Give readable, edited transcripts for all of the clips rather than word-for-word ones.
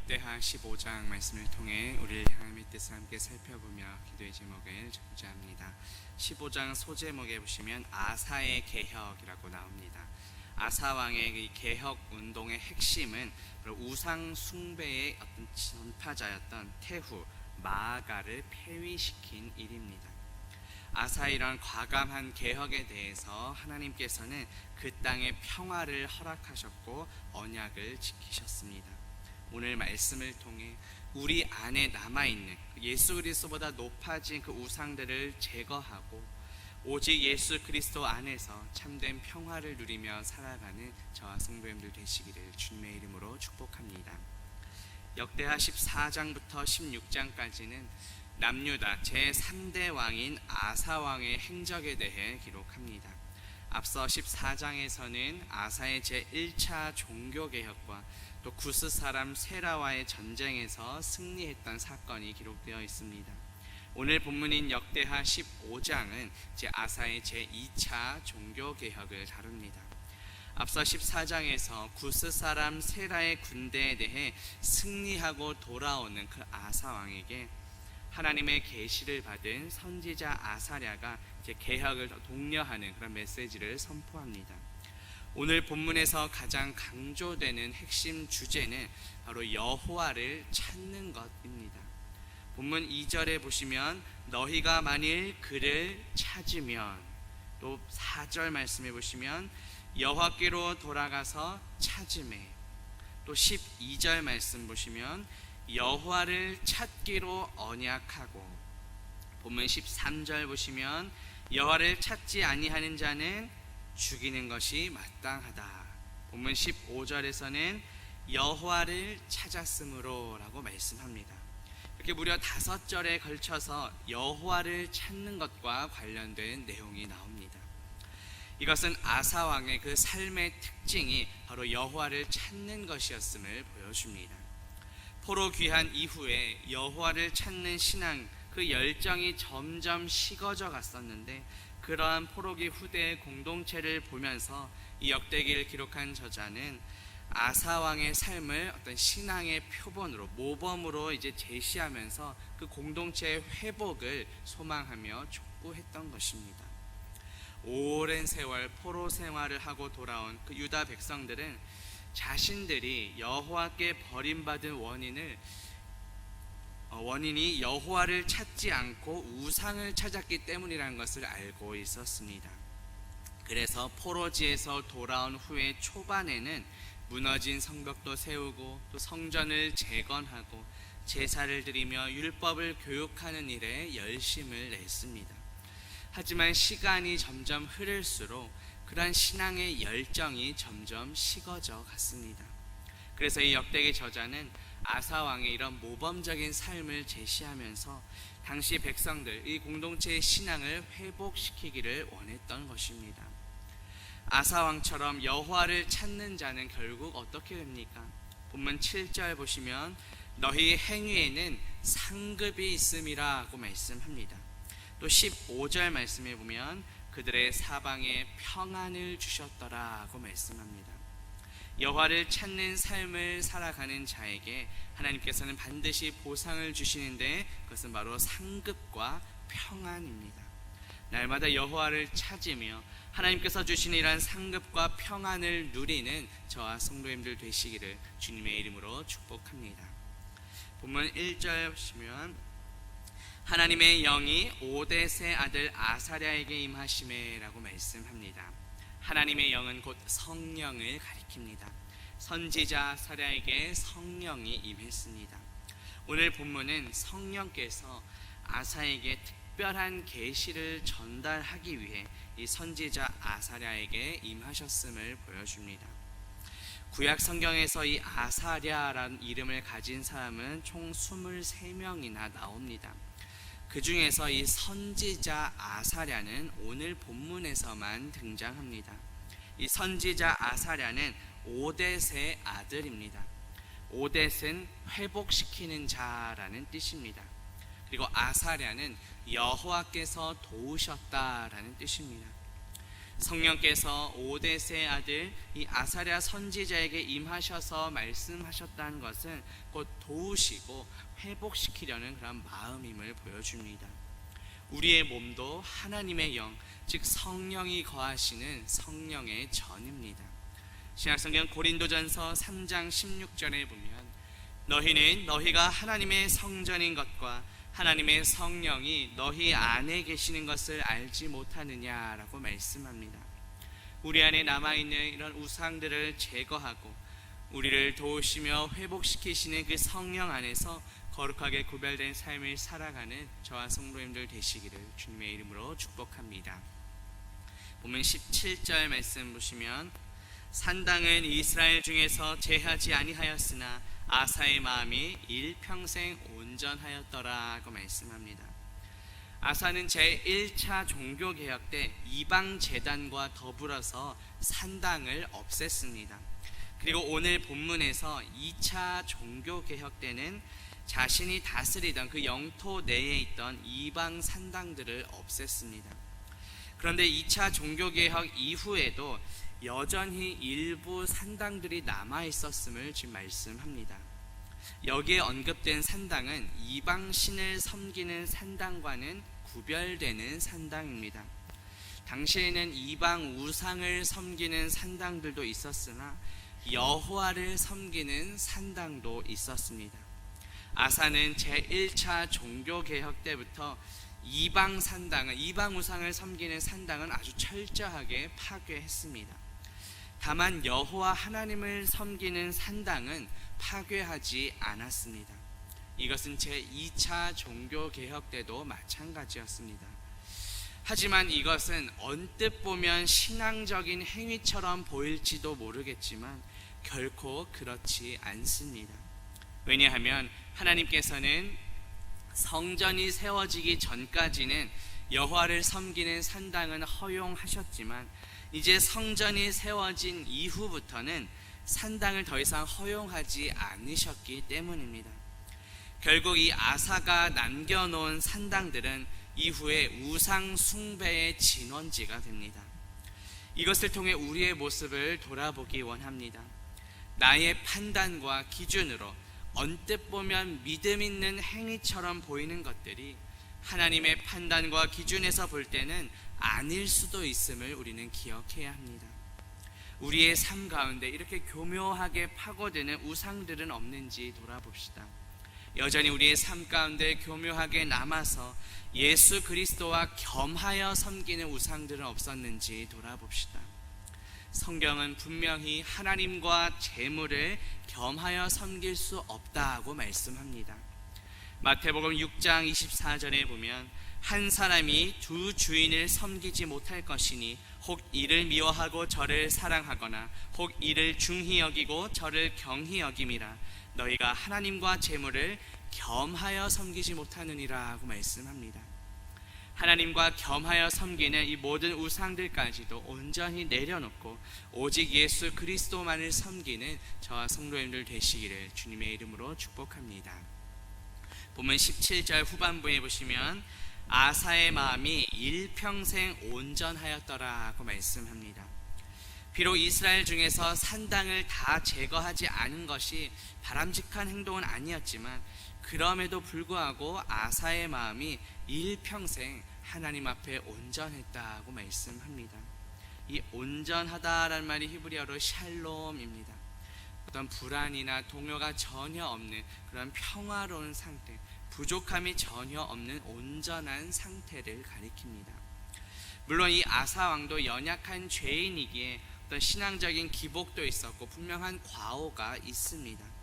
역대하 15장 말씀을 통해 우리를 하나님의 뜻을 함께 살펴보며 기도의 제목을 전제합니다. 15장 소제목에 보시면 아사의 개혁이라고 나옵니다. 아사 왕의 이 개혁 운동의 핵심은 우상 숭배의 어떤 전파자였던 태후 마아가를 폐위시킨 일입니다. 아사의 이런 과감한 개혁에 대해서 하나님께서는 그 땅의 평화를 허락하셨고 언약을 지키셨습니다. 오늘 말씀을 통해 우리 안에 남아있는 예수 그리스도보다 높아진 그 우상들을 제거하고 오직 예수 그리스도 안에서 참된 평화를 누리며 살아가는 저와 성도님들 되시기를 주님의 이름으로 축복합니다. 역대하 14장부터 16장까지는 남유다 제3대 왕인 아사 왕의 행적에 대해 기록합니다. 앞서 14장에서는 아사의 제1차 종교개혁과 또 구스 사람 세라와의 전쟁에서 승리했던 사건이 기록되어 있습니다. 오늘 본문인 역대하 15장은 아사의 제2차 종교개혁을 다룹니다. 앞서 14장에서 구스 사람 세라의 군대에 대해 승리하고 돌아오는 그 아사 왕에게 하나님의 계시를 받은 선지자 아사랴가 개혁을 독려하는 그런 메시지를 선포합니다. 오늘 본문에서 가장 강조되는 핵심 주제는 바로 여호와를 찾는 것입니다. 본문 2절에 보시면 너희가 만일 그를 찾으면, 또 4절 말씀해 보시면 여호와께로 돌아가서 찾으매, 또 12절 말씀 보시면 여호와를 찾기로 언약하고, 본문 13절 보시면 여호와를 찾지 아니하는 자는 죽이는 것이 마땅하다. 본문 15절에서는 여호와를 찾았으므로 라고 말씀합니다. 이렇게 무려 5절에 걸쳐서 여호와를 찾는 것과 관련된 내용이 나옵니다. 이것은 아사 왕의 그 삶의 특징이 바로 여호와를 찾는 것이었음을 보여줍니다. 포로 귀환 이후에 여호와를 찾는 신앙, 그 열정이 점점 식어져 갔었는데, 그러한 포로기 후대의 공동체를 보면서 이 역대기를 기록한 저자는 아사 왕의 삶을 어떤 신앙의 표본으로, 모범으로 제시하면서 그 공동체의 회복을 소망하며 촉구했던 것입니다. 오랜 세월 포로 생활을 하고 돌아온 그 유다 백성들은 자신들이 여호와께 버림받은 원인이 여호와를 찾지 않고 우상을 찾았기 때문이라는 것을 알고 있었습니다. 그래서 포로지에서 돌아온 후에 초반에는 무너진 성벽도 세우고 또 성전을 재건하고 제사를 드리며 율법을 교육하는 일에 열심을 냈습니다. 하지만 시간이 점점 흐를수록 그러한 신앙의 열정이 점점 식어져 갔습니다. 그래서 이 역대기 저자는 아사 왕의 이런 모범적인 삶을 제시하면서 당시 백성들, 이 공동체의 신앙을 회복시키기를 원했던 것입니다. 아사 왕처럼 여호와를 찾는 자는 결국 어떻게 됩니까? 본문 7절 보시면 너희 행위에는 상급이 있음이라고 말씀합니다. 또 15절 말씀에 보면 그들의 사방에 평안을 주셨더라고 말씀합니다. 여호와를 찾는 삶을 살아가는 자에게 하나님께서는 반드시 보상을 주시는데, 그것은 바로 상급과 평안입니다. 날마다 여호와를 찾으며 하나님께서 주시는 이러한 상급과 평안을 누리는 저와 성도님들 되시기를 주님의 이름으로 축복합니다. 본문 1절 보시면 하나님의 영이 오뎃의 아들 아사랴에게 임하시매 라고 말씀합니다. 하나님의 영은 곧 성령을 가리킵니다. 선지자 아사랴에게 성령이 임했습니다. 오늘 본문은 성령께서 아사에게 특별한 계시를 전달하기 위해 이 선지자 아사랴에게 임하셨음을 보여줍니다. 구약 성경에서 이 아사랴라는 이름을 가진 사람은 총 23명이나 나옵니다. 그 중에서 이 선지자 아사랴는 오늘 본문에서만 등장합니다. 이 선지자 아사랴는 오뎃의 아들입니다. 오뎃은 회복시키는 자라는 뜻입니다. 그리고 아사랴는 여호와께서 도우셨다라는 뜻입니다. 성령께서 오뎃의 아들 이 아사랴 선지자에게 임하셔서 말씀하셨다는 것은 곧 도우시고 회복시키려는 그런 마음임을 보여줍니다. 우리의 몸도 하나님의 영, 즉 성령이 거하시는 성령의 전입니다. 신약성경 고린도전서 3장 16절에 보면 너희는 너희가 하나님의 성전인 것과 하나님의 성령이 너희 안에 계시는 것을 알지 못하느냐라고 말씀합니다. 우리 안에 남아있는 이런 우상들을 제거하고 우리를 도우시며 회복시키시는 그 성령 안에서 거룩하게 구별된 삶을 살아가는 저와 성도님들 되시기를 주님의 이름으로 축복합니다. 보면 17절 말씀 보시면 산당은 이스라엘 중에서 제하지 아니하였으나 아사의 마음이 일평생 온전하였더라고 말씀합니다. 아사는 제1차 종교개혁 때 이방제단과 더불어서 산당을 없앴습니다. 그리고 오늘 본문에서 2차 종교개혁 때는 자신이 다스리던 그 영토 내에 있던 이방 산당들을 없앴습니다. 그런데 2차 종교개혁 이후에도 여전히 일부 산당들이 남아있었음을 지금 말씀합니다. 여기에 언급된 산당은 이방신을 섬기는 산당과는 구별되는 산당입니다. 당시에는 이방 우상을 섬기는 산당들도 있었으나 여호와를 섬기는 산당도 있었습니다. 아사는 제1차 종교개혁 때부터 이방 산당은, 이방 우상을 섬기는 산당은 아주 철저하게 파괴했습니다. 다만 여호와 하나님을 섬기는 산당은 파괴하지 않았습니다. 이것은 제2차 종교개혁 때도 마찬가지였습니다. 하지만 이것은 언뜻 보면 신앙적인 행위처럼 보일지도 모르겠지만 결코 그렇지 않습니다. 왜냐하면 하나님께서는 성전이 세워지기 전까지는 여호와를 섬기는 산당은 허용하셨지만 이제 성전이 세워진 이후부터는 산당을 더 이상 허용하지 않으셨기 때문입니다. 결국 이 아사가 남겨놓은 산당들은 이후에 우상 숭배의 진원지가 됩니다. 이것을 통해 우리의 모습을 돌아보기 원합니다. 나의 판단과 기준으로 언뜻 보면 믿음 있는 행위처럼 보이는 것들이 하나님의 판단과 기준에서 볼 때는 아닐 수도 있음을 우리는 기억해야 합니다. 우리의 삶 가운데 이렇게 교묘하게 파고드는 우상들은 없는지 돌아봅시다. 여전히 우리의 삶 가운데 교묘하게 남아서 예수 그리스도와 겸하여 섬기는 우상들은 없었는지 돌아봅시다. 성경은 분명히 하나님과 재물을 겸하여 섬길 수 없다고 말씀합니다. 마태복음 6장 24절에 보면 한 사람이 두 주인을 섬기지 못할 것이니 혹 이를 미워하고 저를 사랑하거나 혹 이를 중히 여기고 저를 경히 여김이라. 너희가 하나님과 재물을 겸하여 섬기지 못하느니라 하고 말씀합니다. 하나님과 겸하여 섬기는 이 모든 우상들까지도 온전히 내려놓고 오직 예수 그리스도만을 섬기는 저와 성도님들 되시기를 주님의 이름으로 축복합니다. 보면 17절 후반부에 보시면 아사의 마음이 일평생 온전하였더라 하고 말씀합니다. 비록 이스라엘 중에서 산당을 다 제거하지 않은 것이 바람직한 행동은 아니었지만 그럼에도 불구하고 아사의 마음이 일평생 하나님 앞에 온전했다고 말씀합니다. 이 온전하다라는 말이 히브리어로 샬롬입니다. 어떤 불안이나 동요가 전혀 없는 그런 평화로운 상태, 부족함이 전혀 없는 온전한 상태를 가리킵니다. 물론 이 아사 왕도 연약한 죄인이기에 어떤 신앙적인 기복도 있었고 분명한 과오가 있습니다.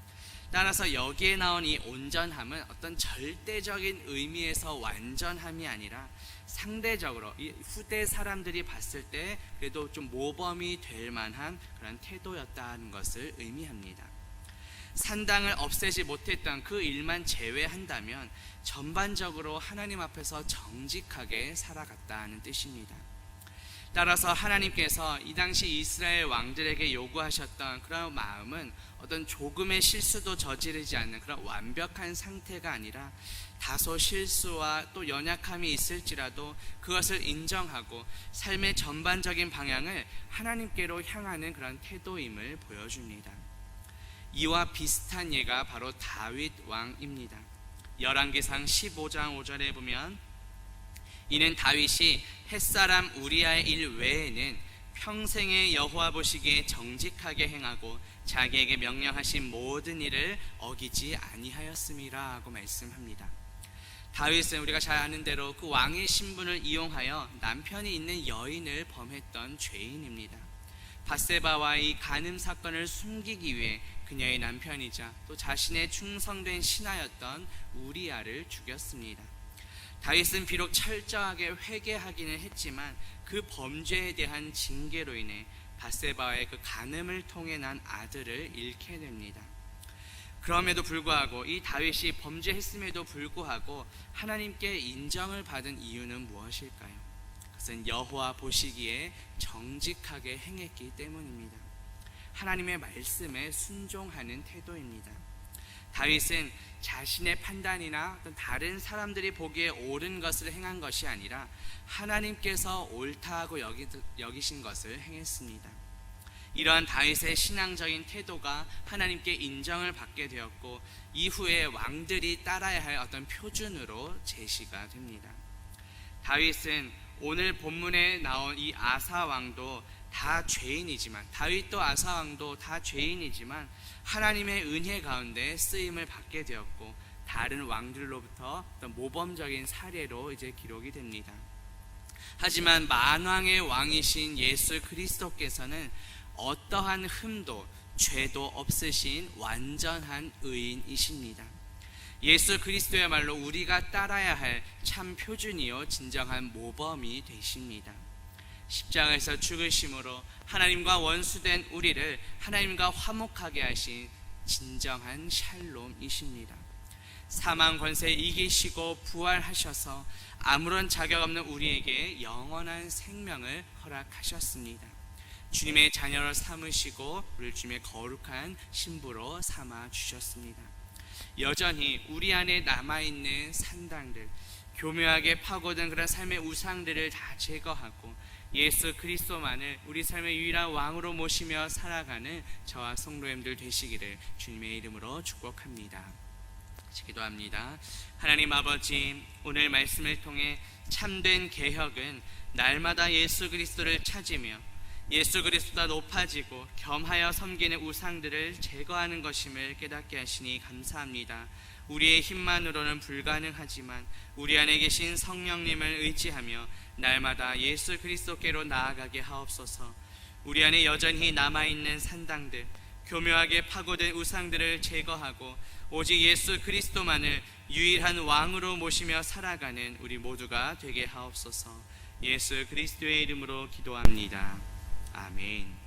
따라서 여기에 나온 이 온전함은 어떤 절대적인 의미에서 완전함이 아니라 상대적으로 이 후대 사람들이 봤을 때 그래도 좀 모범이 될 만한 그런 태도였다는 것을 의미합니다. 산당을 없애지 못했던 그 일만 제외한다면 전반적으로 하나님 앞에서 정직하게 살아갔다는 뜻입니다. 따라서 하나님께서 이 당시 이스라엘 왕들에게 요구하셨던 그런 마음은 어떤 조금의 실수도 저지르지 않는 그런 완벽한 상태가 아니라 다소 실수와 또 연약함이 있을지라도 그것을 인정하고 삶의 전반적인 방향을 하나님께로 향하는 그런 태도임을 보여줍니다. 이와 비슷한 예가 바로 다윗 왕입니다. 열왕기상 15장 5절에 보면 이는 다윗이 햇사람 우리아의 일 외에는 평생에 여호와 보시기에 정직하게 행하고 자기에게 명령하신 모든 일을 어기지 아니하였음이라 하고 말씀합니다. 다윗은 우리가 잘 아는 대로 그 왕의 신분을 이용하여 남편이 있는 여인을 범했던 죄인입니다. 밧세바와의 간음 사건을 숨기기 위해 그녀의 남편이자 또 자신의 충성된 신하였던 우리아를 죽였습니다. 다윗은 비록 철저하게 회개하기는 했지만 그 범죄에 대한 징계로 인해 밧세바와의 그 간음을 통해 난 아들을 잃게 됩니다. 그럼에도 불구하고 이 다윗이 범죄했음에도 불구하고 하나님께 인정을 받은 이유는 무엇일까요? 그것은 여호와 보시기에 정직하게 행했기 때문입니다. 하나님의 말씀에 순종하는 태도입니다. 다윗은 자신의 판단이나 어떤 다른 사람들이 보기에 옳은 것을 행한 것이 아니라 하나님께서 옳다고 여기신 것을 행했습니다. 이러한 다윗의 신앙적인 태도가 하나님께 인정을 받게 되었고 이후에 왕들이 따라야 할 어떤 표준으로 제시가 됩니다. 다윗은 오늘 본문에 나온 이 아사 왕도 다 죄인이지만, 다윗도 아사 왕도 다 죄인이지만 하나님의 은혜 가운데 쓰임을 받게 되었고 다른 왕들로부터 어떤 모범적인 사례로 이제 기록이 됩니다. 하지만 만왕의 왕이신 예수 그리스도께서는 어떠한 흠도 죄도 없으신 완전한 의인이십니다. 예수 그리스도야말로 우리가 따라야 할 참 표준이요 진정한 모범이 되십니다. 십자가에서 죽으심으로 하나님과 원수된 우리를 하나님과 화목하게 하신 진정한 샬롬이십니다. 사망 권세 이기시고 부활하셔서 아무런 자격 없는 우리에게 영원한 생명을 허락하셨습니다. 주님의 자녀로 삼으시고 우리를 주님의 거룩한 신부로 삼아 주셨습니다. 여전히 우리 안에 남아있는 산당들, 교묘하게 파고든 그런 삶의 우상들을 다 제거하고 예수 그리스도만을 우리 삶의 유일한 왕으로 모시며 살아가는 저와 성도님들 되시기를 주님의 이름으로 축복합니다. 기도합니다. 하나님 아버지, 오늘 말씀을 통해 참된 개혁은 날마다 예수 그리스도를 찾으며 예수 그리스도가 높아지고 겸하여 섬기는 우상들을 제거하는 것임을 깨닫게 하시니 감사합니다. 우리의 힘만으로는 불가능하지만 우리 안에 계신 성령님을 의지하며 날마다 예수 그리스도께로 나아가게 하옵소서. 우리 안에 여전히 남아있는 산당들, 교묘하게 파고든 우상들을 제거하고 오직 예수 그리스도만을 유일한 왕으로 모시며 살아가는 우리 모두가 되게 하옵소서. 예수 그리스도의 이름으로 기도합니다. 아멘.